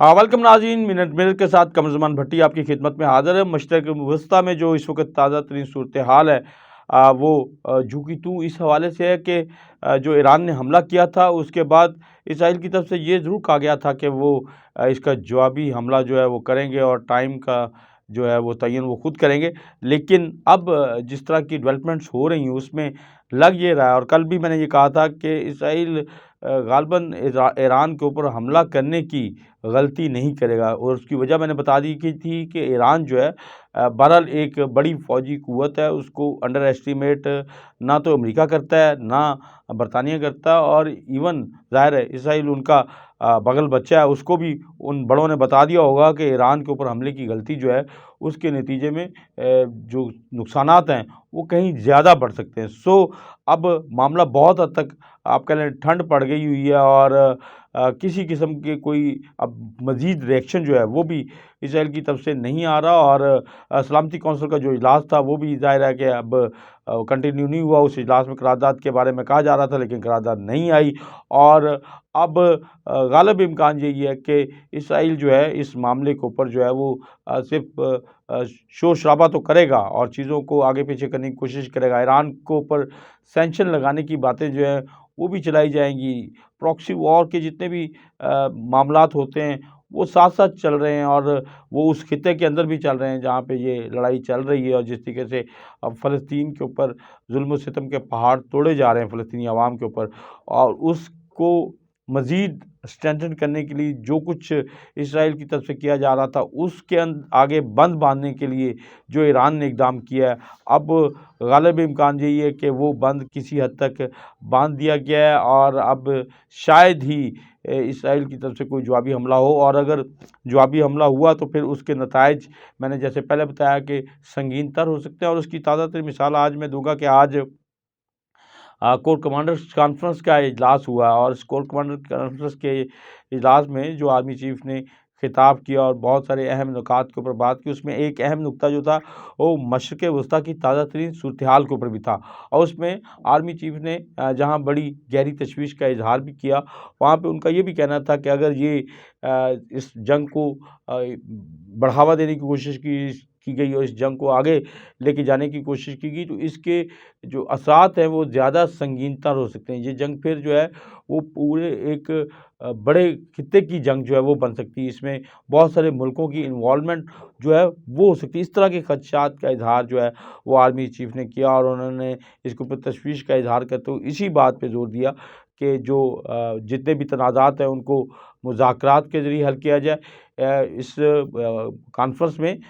Welcome नाज़रीन, minute minute के साथ कमरज़मान भट्टी आपकी खिदमत में हाज़िर है। मशरक़ वस्ता में जो इस वक्त ताज़ा तरीन सूरत हाल है वो झुकी तू इस हवाले से है कि जो ईरान ने हमला किया था उसके बाद इसराइल की तरफ से ये ज़रूर कहा गया था कि वो इसका जवाबी हमला जो है वो करेंगे और टाइम का जो है वो तयन वो खुद करेंगे। लेकिन अब जिस तरह की डेवलपमेंट्स हो रही हैं उसमें लग ये रहा है, और कल भी मैंने ये कहा था कि इसराइल ग़ालिबन ईरान के ऊपर हमला करने की गलती नहीं करेगा, और उसकी वजह मैंने बता दी की थी कि ईरान जो है बहरहाल एक बड़ी फ़ौजी क़ुव्वत है, उसको अंडर एस्टिमेट ना तो अमेरिका करता है, ना बरतानिया करता, और इवन ज़ाहिर है इसराइल उनका बगल बच्चा है, उसको भी उन बड़ों ने बता दिया होगा कि ईरान के ऊपर हमले की गलती जो है उसके नतीजे में जो नुकसानात हैं वो कहीं ज़्यादा बढ़ सकते हैं। सो अब मामला बहुत हद तक आप कह लें ठंड पड़ गई हुई है, और किसी किस्म के कोई अब मज़ीद रिएक्शन जो है वो भी इसराइल की तरफ से नहीं आ रहा, और सलामती कौंसिल का जो इजलास था वो भी ज़ाहिर है कि अब कंटिन्यू नहीं हुआ। उस इजलास में करारदाद के बारे में कहा जा रहा था लेकिन करारदाद नहीं आई, और अब गालिब इम्कान यही है कि इसराइल जो है इस मामले के ऊपर जो है वो सिर्फ शोर-शराबा तो करेगा और चीज़ों को आगे पीछे करने की कोशिश करेगा। ईरान के ऊपर सैंक्शन लगाने की बातें जो हैं वो भी चलाई जाएँगी। प्रॉक्सी वॉर के जितने भी मामलात होते हैं वो साथ-साथ चल रहे हैं, और वो उस खित्ते के अंदर भी चल रहे हैं जहाँ पे ये लड़ाई चल रही है, और जिस तरीके से अब फ़लस्तीन के ऊपर ज़ुल्म-ओ-सितम के पहाड़ तोड़े जा रहे हैं फ़लस्तीनी अवाम के ऊपर, और उसको मज़ीद स्ट्रेंथन करने के लिए जो कुछ इसराइल की तरफ से किया जा रहा था उसके आगे बंद बाँधने के लिए जो ईरान ने इक़दाम किया है, अब गालिब इम्कान यही है कि वो बंद किसी हद तक बाँध दिया गया है, और अब शायद ही इसराइल की तरफ से कोई जवाबी हमला हो, और अगर जवाबी हमला हुआ तो फिर उसके नताइज मैंने जैसे पहले बताया कि संगीनतर हो सकते हैं। और उसकी ताज़ा तरीन मिसाल आज मैं दूँगा कि आज कोर कमांडर्स कॉन्फ्रेंस का इजलास हुआ, और इस कोर कमांडर कॉन्फ्रेंस के इजलास में जो आर्मी चीफ ने खिताब किया और बहुत सारे अहम नुकात के ऊपर बात की, उसमें एक अहम नुक्ता जो था वो मशरिक़ वस्ता की ताज़ा तरीन सूरत हाल के ऊपर भी था, और उसमें आर्मी चीफ ने जहाँ बड़ी गहरी तशवीश का इजहार भी किया, वहाँ पे उनका ये भी कहना था कि अगर ये इस जंग को बढ़ावा देने की कोशिश की गई और इस जंग को आगे लेके जाने की कोशिश की गई तो इसके जो असरात हैं वो ज़्यादा संगीनतर हो सकते हैं। ये जंग फिर जो है वो पूरे एक बड़े खित्ते की जंग जो है वो बन सकती है। इसमें बहुत सारे मुल्कों की इन्वॉल्वमेंट जो है वो हो सकती है। इस तरह के खदशात का इज़हार जो है वो आर्मी चीफ ने किया, और उन्होंने इसके ऊपर तशवीश का इज़हार करते हुए इसी बात पे ज़ोर दिया कि जो जितने भी तनाज़ात हैं उनको मुज़ाकरात के ज़रिए हल किया जाए। इस कॉन्फ्रेंस में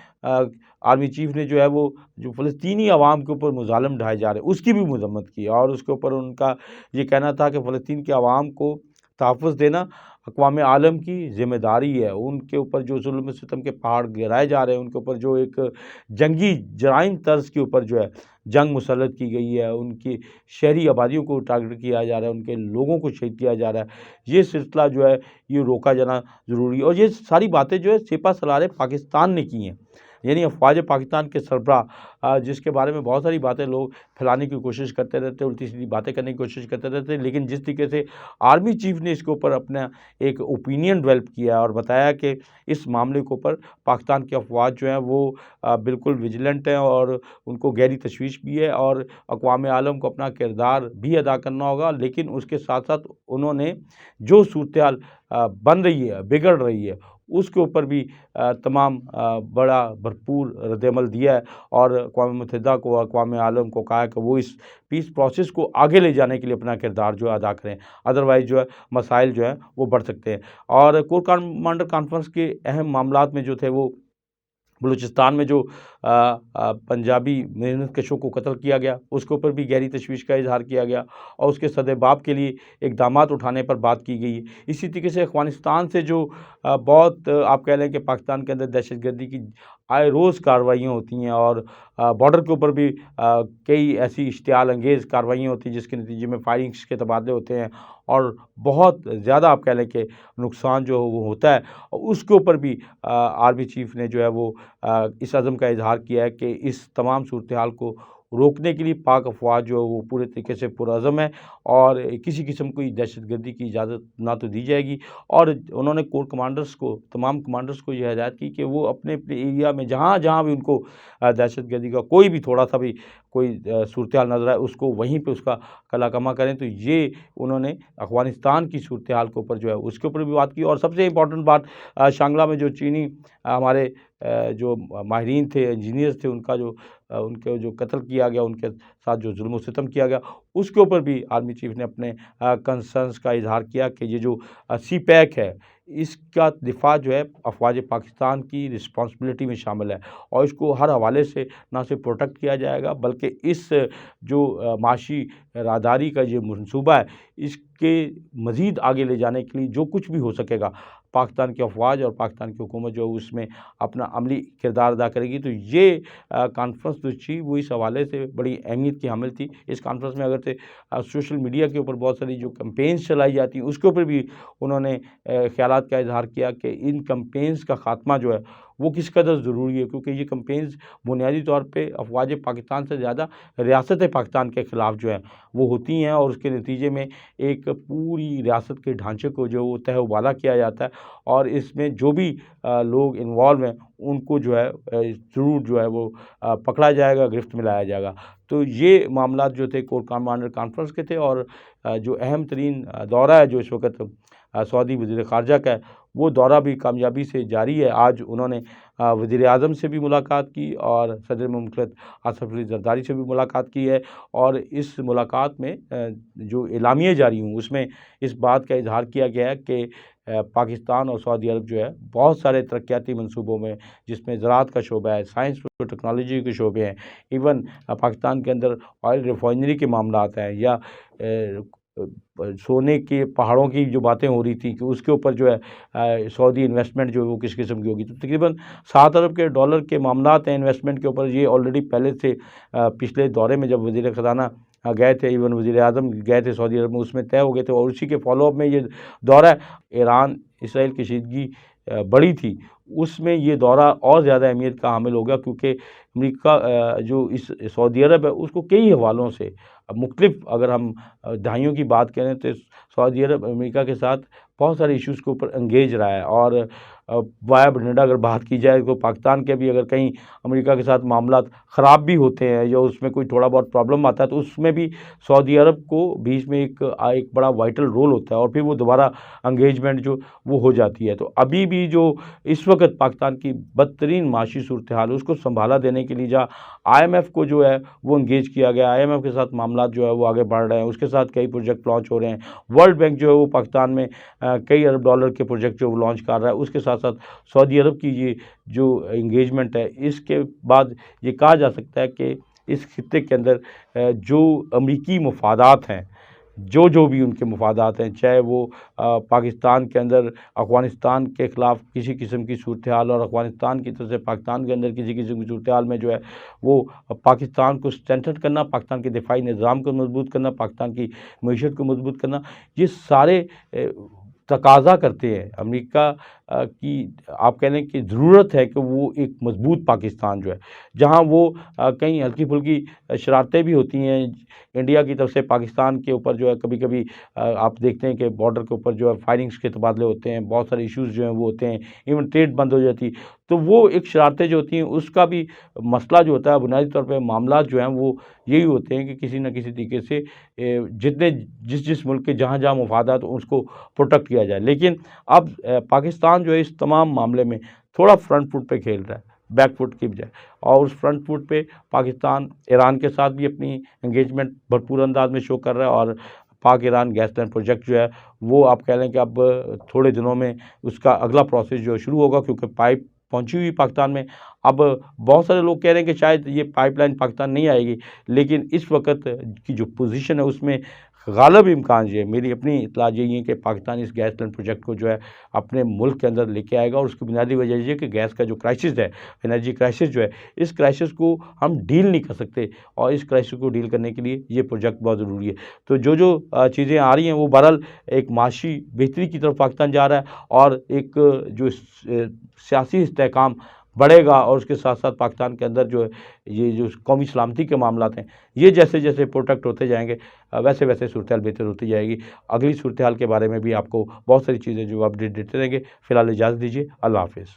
आर्मी चीफ ने जो है वो जो फ़लस्तीनी अवाम के ऊपर मुज़ालिम ढाए जा रहे हैं उसकी भी मज़म्मत की, और उसके ऊपर उनका ये कहना था कि फ़लस्तीन के अवाम को तहफ़्फ़ुज़ देना अक़वाम आलम की ज़िम्मेदारी है। उनके ऊपर जो ज़ुल्म-ओ-सितम के पहाड़ गिराए जा रहे हैं, उनके ऊपर जो एक जंगी जराइम तर्ज़ के ऊपर जो है जंग मुसल्लत की गई है, उनकी शहरी आबादियों को टारगेट किया जा रहा है, उनके लोगों को शहीद किया जा रहा है, ये सिलसिला जो है ये रोका जाना ज़रूरी है। और ये सारी बातें जो है सेपा-सलार पाकिस्तान ने की हैं, यानी अफ़वाज पाकिस्तान के सरबराह जिसके बारे में बहुत सारी बातें लोग फैलाने की कोशिश करते रहते हैं, उल्टी-सीधी बातें करने की कोशिश करते रहते हैं, लेकिन जिस तरीके से आर्मी चीफ ने इसके ऊपर अपना एक ओपिनियन डेवलप किया और बताया कि इस मामले के ऊपर पाकिस्तान की अफ़वाज जो हैं वो बिल्कुल विजिलेंट हैं और उनको गहरी तशवीश भी है, और अक़वाम आलम को अपना किरदार भी अदा करना होगा। लेकिन उसके साथ-साथ उन्होंने जो सूरत-ए-हाल बन रही है, बिगड़ रही है, उसके ऊपर भी तमाम बड़ा भरपूर रद्द-ए-अमल दिया है, और अक़वाम मुत्तहिदा को, अक़वाम आलम को कहा है कि वो इस पीस प्रोसेस को आगे ले जाने के लिए अपना किरदार जो है अदा करें। अदरवाइज़ जो है मसाइल जो हैं वो बढ़ सकते हैं। और कोर कमांडर कॉन्फ्रेंस के अहम मामलात में जो थे वो बलूचिस्तान में जो पंजाबी मेहनतकशों को कत्ल किया गया, उसके ऊपर भी गहरी तशवीश का इज़हार किया गया, और उसके सद्देबाब के लिए इक़दामात उठाने पर बात की गई है। इसी तरीके से अफ़गानिस्तान से जो बहुत आप कह लें कि पाकिस्तान के अंदर दहशतगर्दी की आए रोज़ कार्रवाइयाँ होती हैं, और बॉर्डर के ऊपर भी कई ऐसी इश्तियाल अंगेज़ कार्रवाइयाँ होती हैं जिसके नतीजे में फायरिंग्स के तबादले होते हैं, और बहुत ज़्यादा आप कह लें कि नुकसान जो वो होता है। और उसके ऊपर भी आर्मी चीफ ने जो है वो इस अज़्म का इज़हार किया है कि इस तमाम सूरत-ए-हाल को रोकने के लिए पाक अफ़वाज जो है वो पूरे तरीके से पुरअज़म है और किसी किस्म की दहशतगर्दी की इजाज़त ना तो दी जाएगी। और उन्होंने कोर कमांडर्स को, तमाम कमांडर्स को ये हिदायत की कि वो अपने-अपने एरिया में जहाँ-जहाँ भी उनको दहशतगर्दी का कोई भी थोड़ा-सा भी कोई सूरत-ए-हाल नज़र आए, उसको वहीं पे उसका कला-कमा करें। तो ये उन्होंने अफ़गानिस्तान की सूरत-ए-हाल के ऊपर जो है उसके ऊपर भी बात की। और सबसे इम्पोर्टेंट बात, शांगला में जो चीनी हमारे जो माहिरीन थे, इंजीनियर्स थे, उनके जो कत्ल किया गया, उनके साथ जो ज़ुल्म-ओ-सितम किया गया, उसके ऊपर भी आर्मी चीफ़ ने अपने कंसर्न्स का इज़हार किया कि ये जो सी-पैक है, इसका दिफ़ा जो है अफ़वाज पाकिस्तान की रिस्पॉन्सिबिलिटी में शामिल है और इसको हर हवाले से ना सिर्फ प्रोटेक्ट किया जाएगा, बल्कि इस जो माशी राहदारी का ये मनसूबा है, इसके मज़ीद आगे ले जाने के लिए जो कुछ भी हो सकेगा, पाकिस्तान की अफ़वाज और पाकिस्तान की हुकूमत जो है उसमें अपना अमली किरदार अदा करेगी। तो ये कॉन्फ्रेंस जो थी वो इस हवाले से बड़ी अहमियत की हामिल थी। इस कॉन्फ्रेंस में अगर से सोशल मीडिया के ऊपर बहुत सारी जो कैंपेन्स चलाई जाती हैं, उसके ऊपर भी उन्होंने ख़यालात का इज़हार किया कि इन कैंपेन्स का ख़ात्मा जो है वो किस कदर ज़रूरी है, क्योंकि ये कैंपेन्स बुनियादी तौर पे अफ़वाज पाकिस्तान से ज़्यादा रियासत पाकिस्तान के ख़िलाफ़ जो है वो होती हैं और उसके नतीजे में एक पूरी रियासत के ढांचे को जो वो तहवाला किया जाता है और इसमें जो भी लोग इन्वॉल्व हैं उनको जो है ज़रूर जो है वो पकड़ा जाएगा, गिरफ्त में लाया जाएगा। तो ये मामलात जो थे कोर कमांडर कॉन्फ्रेंस के थे और जो अहम तरीन दौरा है जो इस वक़्त सऊदी वज़ीर ख़ारजा का है, वो दौरा भी कामयाबी से जारी है। आज उन्होंने वज़ीर-ए-आज़म से भी मुलाकात की और सदर मुमलिकत आसिफ़ अली ज़रदारी से भी मुलाकात की है और इस मुलाकात में जो एलामिया जारी हुए उसमें इस बात का इज़हार किया गया है कि पाकिस्तान और सऊदी अरब जो है बहुत सारे तरक्याती मंसूबों में, जिसमें ज़राअत का शोबा है, साइंस और टेक्नोलॉजी के शोबे हैं, इवन पाकिस्तान के अंदर ऑयल रिफ़ाइनरी के मामलात हैं या सोने के पहाड़ों की जो बातें हो रही थी कि उसके ऊपर जो है सऊदी इन्वेस्टमेंट जो है वो किस किस्म की होगी। तो तकरीबन 7 अरब के डॉलर के मामलात हैं इन्वेस्टमेंट के ऊपर। ये ऑलरेडी पहले से पिछले दौरे में जब वज़ीर ख़ज़ाना गए थे, इवन वज़ीर-ए-आज़म गए थे सऊदी अरब में, उसमें तय हो गए थे और उसी के फ़ॉलो-अप में ये दौरा है। ईरान इसराइल की कशीदगी बढ़ी थी, उसमें ये दौरा और ज़्यादा अहमियत का हामिल हो गया क्योंकि अमेरिका जो इस सऊदी अरब है उसको कई हवालों से मुख्तलिफ, अगर हम दहाइयों की बात करें तो सऊदी अरब अमेरिका के साथ बहुत सारे इश्यूज़ के ऊपर एंगेज रहा है और वाया बरमूडा अगर बात की जाए तो पाकिस्तान के भी अगर कहीं अमेरिका के साथ मामलात ख़राब भी होते हैं या उसमें कोई थोड़ा बहुत प्रॉब्लम आता है तो उसमें भी सऊदी अरब को बीच में एक बड़ा वाइटल रोल होता है और फिर वो दोबारा एंगेजमेंट जो वो हो जाती है। तो अभी भी जो इस वक्त पाकिस्तान की बदतरीन माशी सूरत हाल है उसको संभाला देने के लिए जहाँ IMF को जो है वो एंगेज किया गया, IMF के साथ मामलात जो है वो आगे बढ़ रहे हैं, उसके साथ कई प्रोजेक्ट लॉन्च हो रहे हैं। वर्ल्ड बैंक जो है वो पाकिस्तान में कई अरब डॉलर के प्रोजेक्ट जो वो लॉन्च कर रहा है, उसके साथ साथ सऊदी अरब की ये जो एंगेजमेंट है, इसके बाद ये कहा जा सकता है कि इस खित्ते के अंदर जो अमरीकी मफादात हैं, जो भी उनके मफादात हैं, चाहे वो पाकिस्तान के अंदर अफ़गानिस्तान के ख़िलाफ़ किसी किस्म की सूरत हाल और अफ़गानिस्तान की तरफ से पाकिस्तान के अंदर किसी किस्म की सूरत हाल में जो है वो पाकिस्तान को स्ट्रेंथन करना, पाकिस्तान के दिफाई निज़ाम को मजबूत करना, पाकिस्तान की मईशत को मजबूत करना, ये सारे तकाज़ा करते हैं अमेरिका की, आप कह लें कि ज़रूरत है कि वो एक मजबूत पाकिस्तान जो है, जहाँ वो कहीं हल्की-फुल्की शरारतें भी होती हैं इंडिया की तरफ से पाकिस्तान के ऊपर जो है कभी-कभी आप देखते हैं कि बॉर्डर के ऊपर जो है फायरिंग्स के तबादले होते हैं, बहुत सारे इश्यूज़ जो हैं वो होते हैं, इवन ट्रेड बंद हो जाती है। तो वो एक शरारतें जो होती हैं उसका भी मसला जो होता है बुनियादी तौर पे मामलात जो हैं वो यही होते हैं कि किसी न किसी तरीके से जितने जिस मुल्क के जहाँ-जहाँ मफादात उसको प्रोटेक्ट किया जाए। लेकिन अब पाकिस्तान जो है इस तमाम मामले में थोड़ा फ्रंट फुट पे खेल रहा है, बैक फुट की बजाय, और उस फ्रंट फुट पे पाकिस्तान ईरान के साथ भी अपनी एंगेजमेंट भरपूर अंदाज में शो कर रहा है और पाक ईरान गैस लाइन प्रोजेक्ट जो है वो आप कह लें कि अब थोड़े दिनों में उसका अगला प्रोसेस जो शुरू होगा क्योंकि पाइप पहुंची हुई पाकिस्तान में। अब बहुत सारे लोग कह रहे हैं कि शायद ये पाइपलाइन पाकिस्तान नहीं आएगी, लेकिन इस वक्त की जो पोजीशन है उसमें गालिब इम्कान ये है, मेरी अपनी इत्तला यही है कि पाकिस्तान इस गैस लाइन प्रोजेक्ट को जो है अपने मुल्क के अंदर लेके आएगा और उसकी बुनियादी वजह ये है कि गैस का जो क्राइसिस है, एनर्जी क्राइसिस जो है, इस क्राइसिस को हम डील नहीं कर सकते और इस क्राइसिस को डील करने के लिए ये प्रोजेक्ट बहुत ज़रूरी है। तो जो चीज़ें आ रही हैं वो बहरहाल एक माशी बेहतरी की तरफ पाकिस्तान जा रहा है और एक जो सियासी इस्तेहकाम बढ़ेगा और उसके साथ साथ पाकिस्तान के अंदर जो है ये जो कौमी सलामती के मामलात हैं, ये जैसे जैसे प्रोटेक्ट होते जाएंगे वैसे वैसे सूरत हाल बेहतर होती जाएगी। अगली सूरत हाल के बारे में भी आपको बहुत सारी चीज़ें जो अपडेट देते रहेंगे। फिलहाल इजाज़त दीजिए। अल्लाह हाफिज़।